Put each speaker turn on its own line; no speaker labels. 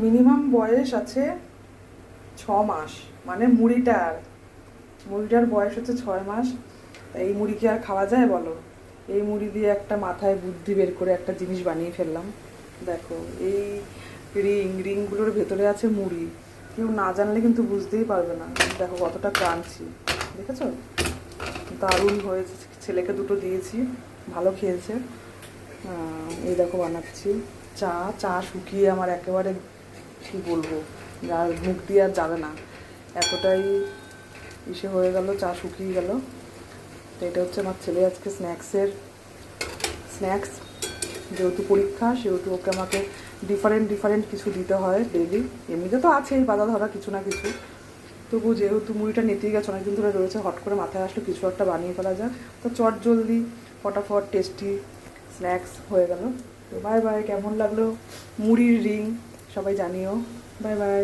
Minimum বয়স আছে 6 মাস, মানে মুড়িটার বয়স হচ্ছে 6 মাস। এই মুড়ি কি আর খাওয়া যায় বলো? এই মুড়ি দিয়ে একটা মাথায় বুদ্ধি বের করে একটা জিনিস বানিয়ে ফেললাম। দেখো, এই রিংগুলোর ভেতরে আছে মুড়ি। কেউ না জানলে কিন্তু বুঝতেই পারবে না। দেখো কতটা ক্রাঞ্চি, দেখেছো? দারুণ হয়েছে। ছেলেকে দুটো দিয়েছি, ভালো খেয়েছে। এই দেখো বানাচ্ছি চা। চা শুকিয়ে আমার একেবারে কী বলবো, আর মুখ দিয়ে আর যাবে না, এতটাই ইসে হয়ে গেল, চা শুকিয়ে গেল। তো এটা হচ্ছে আমার ছেলে আজকে স্ন্যাক্স। যেহেতু পরীক্ষা সেহেতু ওকে আমাকে ডিফারেন্ট কিছু দিতে হয় ডেইলি। এমনিতে তো আছেই বাধা ধরা কিছু না কিছু, তবু যেহেতু মুড়িটা নিতেই গেছে, অনেকদিন ধরে রয়েছে, হট করে মাথায় আসলো কিছু একটা বানিয়ে ফেলা যায়। তো চট জলদি ফটাফট টেস্টি স্ন্যাক্স হয়ে গেল। তো বাই বাই। কেমন লাগলো মুড়ির রিং সবাই জানিও। Bye bye.